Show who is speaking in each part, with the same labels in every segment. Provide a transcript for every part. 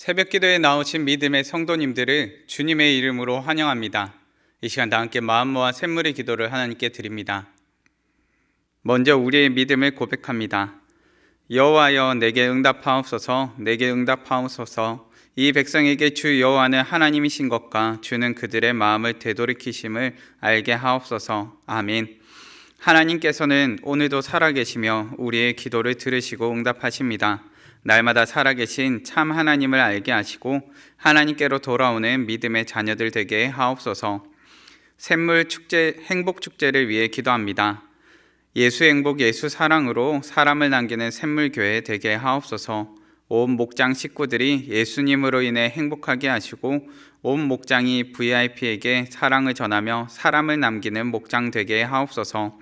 Speaker 1: 새벽 기도에 나오신 믿음의 성도님들을 주님의 이름으로 환영합니다. 이 시간 다 함께 마음 모아 샘물의 기도를 하나님께 드립니다. 먼저 우리의 믿음을 고백합니다. 여호와여 내게 응답하옵소서, 내게 응답하옵소서. 이 백성에게 주 여호와는 하나님이신 것과 주는 그들의 마음을 되돌이키심을 알게 하옵소서. 아멘. 하나님께서는 오늘도 살아계시며 우리의 기도를 들으시고 응답하십니다. 날마다 살아계신 참 하나님을 알게 하시고 하나님께로 돌아오는 믿음의 자녀들 되게 하옵소서. 샘물 축제, 행복 축제를 위해 기도합니다. 예수 행복 예수 사랑으로 사람을 남기는 샘물교회 되게 하옵소서. 온 목장 식구들이 예수님으로 인해 행복하게 하시고 온 목장이 VIP에게 사랑을 전하며 사람을 남기는 목장 되게 하옵소서.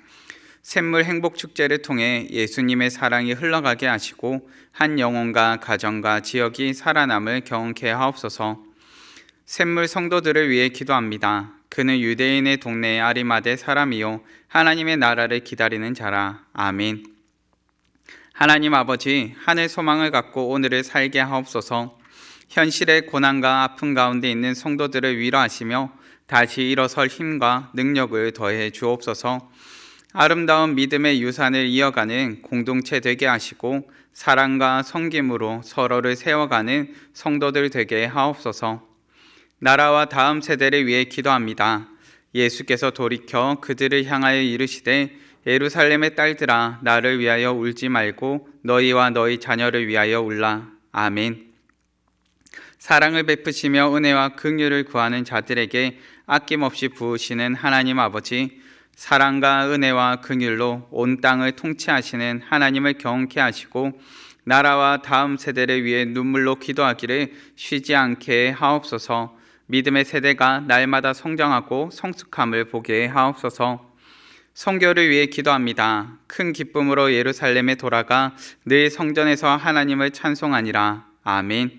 Speaker 1: 샘물 행복 축제를 통해 예수님의 사랑이 흘러가게 하시고 한 영혼과 가정과 지역이 살아남을 경험케 하옵소서. 샘물 성도들을 위해 기도합니다. 그는 유대인의 동네의 아리마대 사람이요 하나님의 나라를 기다리는 자라. 아멘. 하나님 아버지, 하늘 소망을 갖고 오늘을 살게 하옵소서. 현실의 고난과 아픔 가운데 있는 성도들을 위로하시며 다시 일어설 힘과 능력을 더해 주옵소서. 아름다운 믿음의 유산을 이어가는 공동체 되게 하시고 사랑과 섬김으로 서로를 세워가는 성도들 되게 하옵소서. 나라와 다음 세대를 위해 기도합니다. 예수께서 돌이켜 그들을 향하여 이르시되 예루살렘의 딸들아 나를 위하여 울지 말고 너희와 너희 자녀를 위하여 울라. 아멘. 사랑을 베푸시며 은혜와 긍휼을 구하는 자들에게 아낌없이 부으시는 하나님 아버지, 사랑과 은혜와 긍휼로 온 땅을 통치하시는 하나님을 경험케 하시고 나라와 다음 세대를 위해 눈물로 기도하기를 쉬지 않게 하옵소서. 믿음의 세대가 날마다 성장하고 성숙함을 보게 하옵소서. 선교를 위해 기도합니다. 큰 기쁨으로 예루살렘에 돌아가 늘 성전에서 하나님을 찬송하니라. 아멘.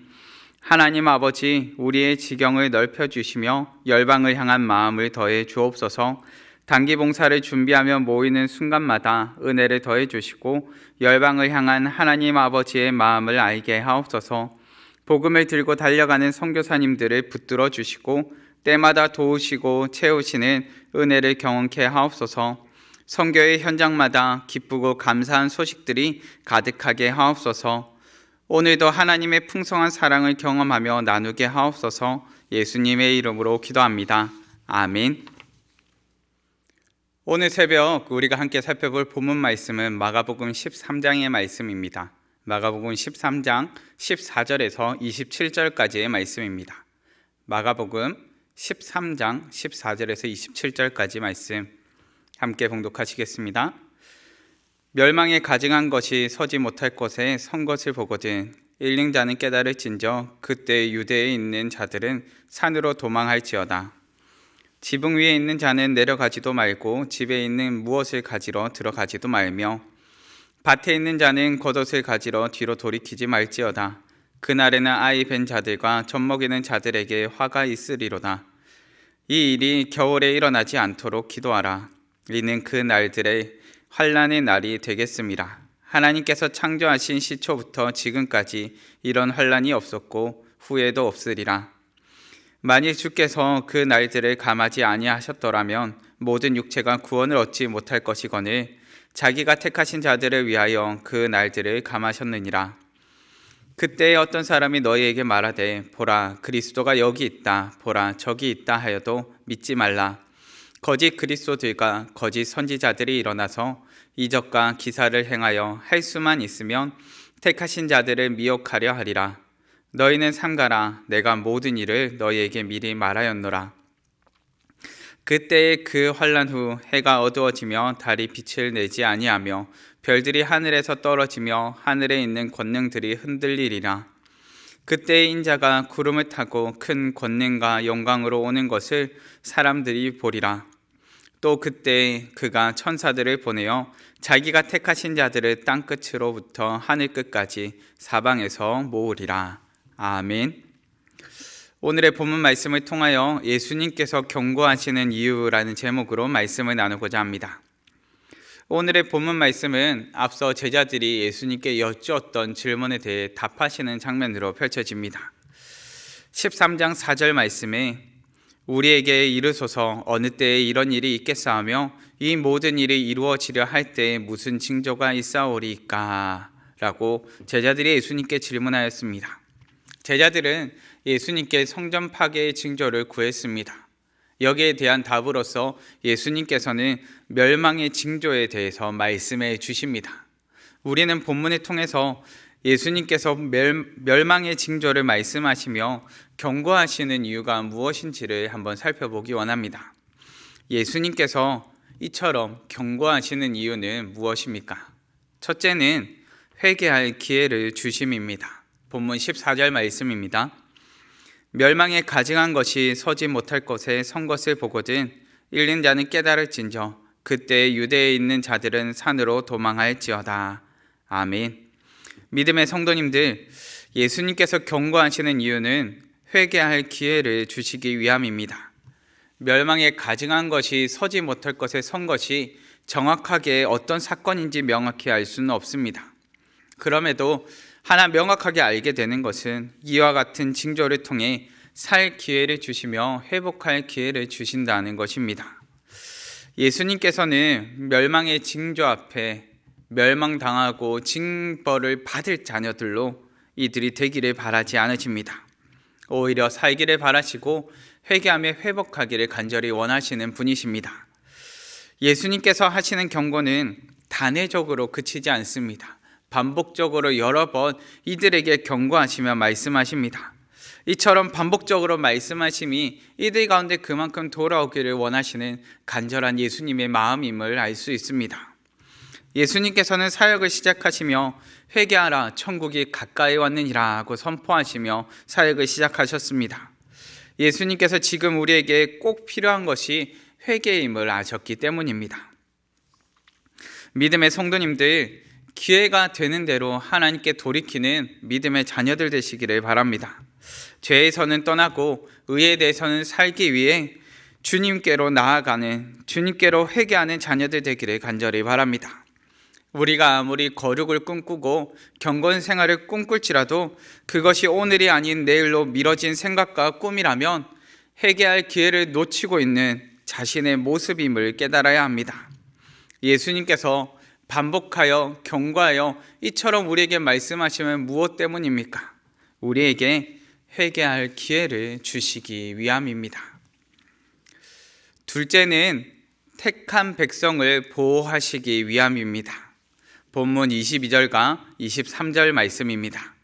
Speaker 1: 하나님 아버지, 우리의 지경을 넓혀주시며 열방을 향한 마음을 더해 주옵소서. 단기 봉사를 준비하며 모이는 순간마다 은혜를 더해 주시고 열방을 향한 하나님 아버지의 마음을 알게 하옵소서. 복음을 들고 달려가는 선교사님들을 붙들어 주시고 때마다 도우시고 채우시는 은혜를 경험케 하옵소서. 선교의 현장마다 기쁘고 감사한 소식들이 가득하게 하옵소서. 오늘도 하나님의 풍성한 사랑을 경험하며 나누게 하옵소서. 예수님의 이름으로 기도합니다. 아멘. 오늘 새벽 우리가 함께 살펴볼 본문 말씀은 마가복음 13장의 말씀입니다. 마가복음 13장 14절에서 27절까지의 말씀입니다. 마가복음 13장 14절에서 27절까지 말씀 함께 봉독하시겠습니다. 멸망에 가증한 것이 서지 못할 곳에 선 것을 보거든 일능 자는 깨달을진저 그때 유대에 있는 자들은 산으로 도망할지어다. 지붕 위에 있는 자는 내려가지도 말고 집에 있는 무엇을 가지러 들어가지도 말며 밭에 있는 자는 겉옷을 가지러 뒤로 돌이키지 말지어다. 그날에는 아이 뵌 자들과 젖먹이는 자들에게 화가 있으리로다. 이 일이 겨울에 일어나지 않도록 기도하라. 이는 그 날들의 환난의 날이 되겠습니다. 하나님께서 창조하신 시초부터 지금까지 이런 환난이 없었고 후에도 없으리라. 만일 주께서 그 날들을 감하지 아니하셨더라면 모든 육체가 구원을 얻지 못할 것이거늘 자기가 택하신 자들을 위하여 그 날들을 감하셨느니라. 그때에 어떤 사람이 너희에게 말하되 보라 그리스도가 여기 있다 보라 저기 있다 하여도 믿지 말라. 거짓 그리스도들과 거짓 선지자들이 일어나서 이적과 기사를 행하여 할 수만 있으면 택하신 자들을 미혹하려 하리라. 너희는 삼가라. 내가 모든 일을 너희에게 미리 말하였노라. 그때의 그 환난 후 해가 어두워지며 달이 빛을 내지 아니하며 별들이 하늘에서 떨어지며 하늘에 있는 권능들이 흔들리리라. 그때의 인자가 구름을 타고 큰 권능과 영광으로 오는 것을 사람들이 보리라. 또 그때 그가 천사들을 보내어 자기가 택하신 자들을 땅끝으로부터 하늘끝까지 사방에서 모으리라. 아멘. 오늘의 본문 말씀을 통하여 예수님께서 경고하시는 이유라는 제목으로 말씀을 나누고자 합니다. 오늘의 본문 말씀은 앞서 제자들이 예수님께 여쭈었던 질문에 대해 답하시는 장면으로 펼쳐집니다. 13장 4절 말씀에 우리에게 이르소서 어느 때에 이런 일이 있겠사하며 이 모든 일이 이루어지려 할 때에 무슨 징조가 있사오리까? 라고 제자들이 예수님께 질문하였습니다. 제자들은 예수님께 성전 파괴의 징조를 구했습니다. 여기에 대한 답으로서 예수님께서는 멸망의 징조에 대해서 말씀해 주십니다. 우리는 본문을 통해서 예수님께서 멸망의 징조를 말씀하시며 경고하시는 이유가 무엇인지를 한번 살펴보기 원합니다. 예수님께서 이처럼 경고하시는 이유는 무엇입니까? 첫째는 회개할 기회를 주심입니다. 본문 14절 말씀입니다. 멸망에 가증한 것이 서지 못할 것에 선 것을 보거든 읽는 자는 깨달을진저 그때 유대에 있는 자들은 산으로 도망할지어다. 아멘. 믿음의 성도님들, 예수님께서 경고하시는 이유는 회개할 기회를 주시기 위함입니다. 멸망에 가증한 것이 서지 못할 것에 선 것이 정확하게 어떤 사건인지 명확히 알 수는 없습니다. 그럼에도 하나 명확하게 알게 되는 것은 이와 같은 징조를 통해 살 기회를 주시며 회복할 기회를 주신다는 것입니다. 예수님께서는 멸망의 징조 앞에 멸망당하고 징벌을 받을 자녀들로 이들이 되기를 바라지 않으십니다. 오히려 살기를 바라시고 회개하며 회복하기를 간절히 원하시는 분이십니다. 예수님께서 하시는 경고는 단회적으로 그치지 않습니다. 반복적으로 여러 번 이들에게 경고하시며 말씀하십니다. 이처럼 반복적으로 말씀하심이 이들 가운데 그만큼 돌아오기를 원하시는 간절한 예수님의 마음임을 알 수 있습니다. 예수님께서는 사역을 시작하시며 회개하라 천국이 가까이 왔느니라 하고 선포하시며 사역을 시작하셨습니다. 예수님께서 지금 우리에게 꼭 필요한 것이 회개임을 아셨기 때문입니다. 믿음의 성도님들, 기회가 되는 대로 하나님께 돌이키는 믿음의 자녀들 되시기를 바랍니다. 죄에서는 떠나고 의에 대해서는 살기 위해 주님께로 나아가는, 주님께로 회개하는 자녀들 되기를 간절히 바랍니다. 우리가 아무리 거룩을 꿈꾸고 경건 생활을 꿈꿀지라도 그것이 오늘이 아닌 내일로 미뤄진 생각과 꿈이라면 회개할 기회를 놓치고 있는 자신의 모습임을 깨달아야 합니다. 예수님께서 반복하여 경고하여 이처럼 우리에게 말씀하시면 무엇 때문입니까? 우리에게 회개할 기회를 주시기 위함입니다. 둘째는 택한 백성을 보호하시기 위함입니다. 본문 22절과 23절 말씀입니다.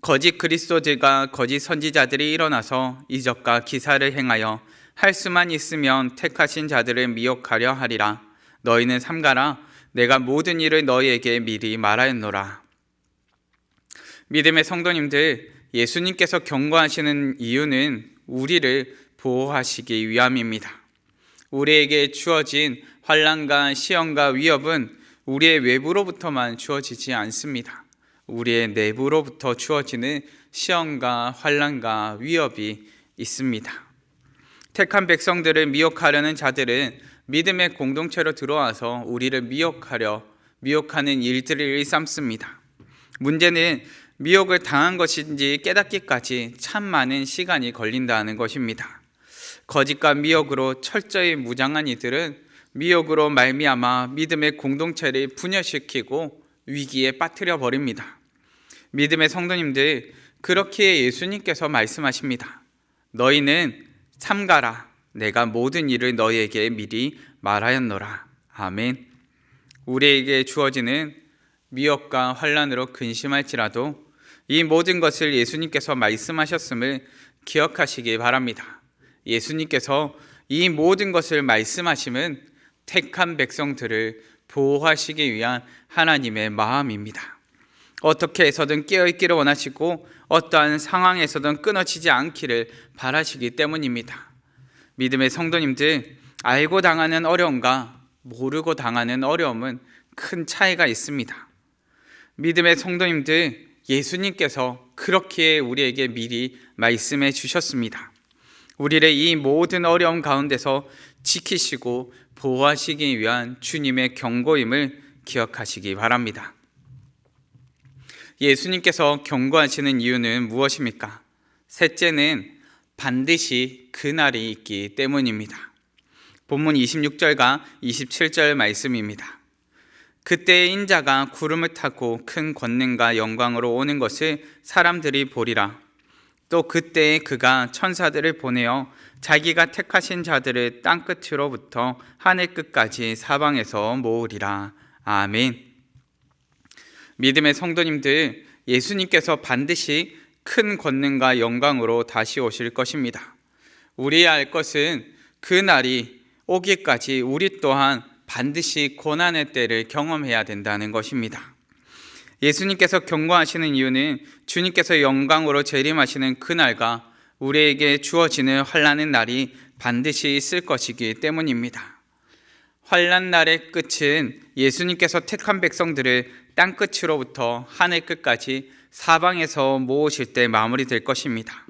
Speaker 1: 거짓 그리스도들과 거짓 선지자들이 일어나서 이적과 기사를 행하여 할 수만 있으면 택하신 자들을 미혹하려 하리라. 너희는 삼가라. 내가 모든 일을 너희에게 미리 말하였노라. 믿음의 성도님들, 예수님께서 경고하시는 이유는 우리를 보호하시기 위함입니다. 우리에게 주어진 환난과 시험과 위협은 우리의 외부로부터만 주어지지 않습니다. 우리의 내부로부터 주어지는 시험과 환난과 위협이 있습니다. 택한 백성들을 미혹하려는 자들은 믿음의 공동체로 들어와서 우리를 미혹하는 일들을 일삼습니다. 문제는 미혹을 당한 것인지 깨닫기까지 참 많은 시간이 걸린다는 것입니다. 거짓과 미혹으로 철저히 무장한 이들은 미혹으로 말미암아 믿음의 공동체를 분열시키고 위기에 빠뜨려 버립니다. 믿음의 성도님들, 그렇게 예수님께서 말씀하십니다. 너희는 삼가라. 내가 모든 일을 너희에게 미리 말하였노라. 아멘. 우리에게 주어지는 미혹과 환난으로 근심할지라도 이 모든 것을 예수님께서 말씀하셨음을 기억하시기 바랍니다. 예수님께서 이 모든 것을 말씀하심은 택한 백성들을 보호하시기 위한 하나님의 마음입니다. 어떻게 해서든 깨어있기를 원하시고 어떠한 상황에서든 끊어지지 않기를 바라시기 때문입니다. 믿음의 성도님들, 알고 당하는 어려움과 모르고 당하는 어려움은 큰 차이가 있습니다. 믿음의 성도님들, 예수님께서 그렇게 우리에게 미리 말씀해 주셨습니다. 우리를 이 모든 어려움 가운데서 지키시고 보호하시기 위한 주님의 경고임을 기억하시기 바랍니다. 예수님께서 경고하시는 이유는 무엇입니까? 셋째는 반드시 그날이 있기 때문입니다. 본문 26절과 27절 말씀입니다. 그때의 인자가 구름을 타고 큰 권능과 영광으로 오는 것을 사람들이 보리라. 또 그때에 그가 천사들을 보내어 자기가 택하신 자들을 땅끝으로부터 하늘 끝까지 사방에서 모으리라. 아멘. 믿음의 성도님들, 예수님께서 반드시 큰 권능과 영광으로 다시 오실 것입니다. 우리야 알 것은 그 날이 오기까지 우리 또한 반드시 고난의 때를 경험해야 된다는 것입니다. 예수님께서 경고하시는 이유는 주님께서 영광으로 재림하시는 그날과 우리에게 주어지는 환난의 날이 반드시 있을 것이기 때문입니다. 환난 날의 끝은 예수님께서 택한 백성들을 땅끝으로부터 하늘 끝까지 사방에서 모으실 때 마무리될 것입니다.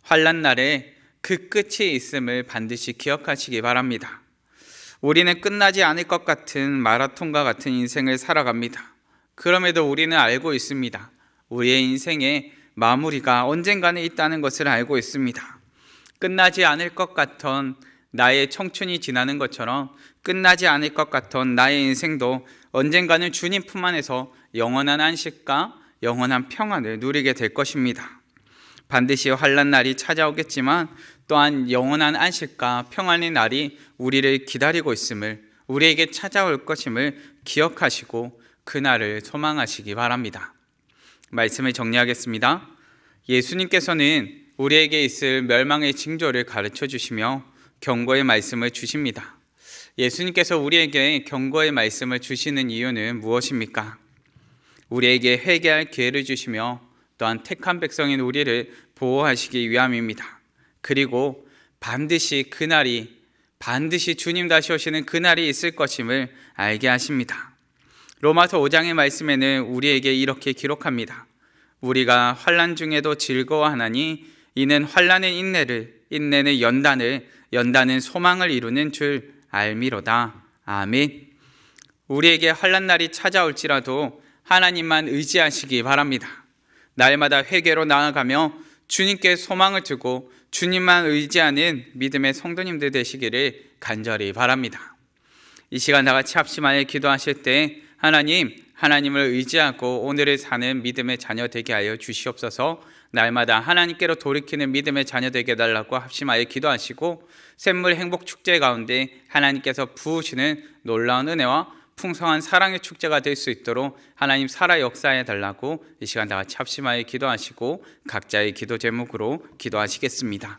Speaker 1: 환난 날에 그 끝이 있음을 반드시 기억하시기 바랍니다. 우리는 끝나지 않을 것 같은 마라톤과 같은 인생을 살아갑니다. 그럼에도 우리는 알고 있습니다. 우리의 인생의 마무리가 언젠가는 있다는 것을 알고 있습니다. 끝나지 않을 것 같던 나의 청춘이 지나는 것처럼 끝나지 않을 것 같던 나의 인생도 언젠가는 주님 품 안에서 영원한 안식과 영원한 평안을 누리게 될 것입니다. 반드시 환난 날이 찾아오겠지만 또한 영원한 안식과 평안의 날이 우리를 기다리고 있음을, 우리에게 찾아올 것임을 기억하시고 그날을 소망하시기 바랍니다. 말씀을 정리하겠습니다. 예수님께서는 우리에게 있을 멸망의 징조를 가르쳐 주시며 경고의 말씀을 주십니다. 예수님께서 우리에게 경고의 말씀을 주시는 이유는 무엇입니까? 우리에게 회개할 기회를 주시며 또한 택한 백성인 우리를 보호하시기 위함입니다. 그리고 반드시 그날이, 반드시 주님 다시 오시는 그날이 있을 것임을 알게 하십니다. 로마서 5장의 말씀에는 우리에게 이렇게 기록합니다. 우리가 환난 중에도 즐거워하나니 이는 환난의 인내를, 인내는 연단을, 연단은 소망을 이루는 줄 알미로다. 아멘. 우리에게 환난 날이 찾아올지라도 하나님만 의지하시기 바랍니다. 날마다 회개로 나아가며 주님께 소망을 두고 주님만 의지하는 믿음의 성도님들 되시기를 간절히 바랍니다. 이 시간 다 같이 합심하여 기도하실 때 하나님을 의지하고 오늘을 사는 믿음의 자녀 되게 하여 주시옵소서. 날마다 하나님께로 돌이키는 믿음의 자녀 되게 해달라고 합심하여 기도하시고 샘물 행복 축제 가운데 하나님께서 부으시는 놀라운 은혜와 풍성한 사랑의 축제가 될 수 있도록 하나님 살아 역사해 달라고 이 시간 다 같이 합심하여 기도하시고 각자의 기도 제목으로 기도하시겠습니다.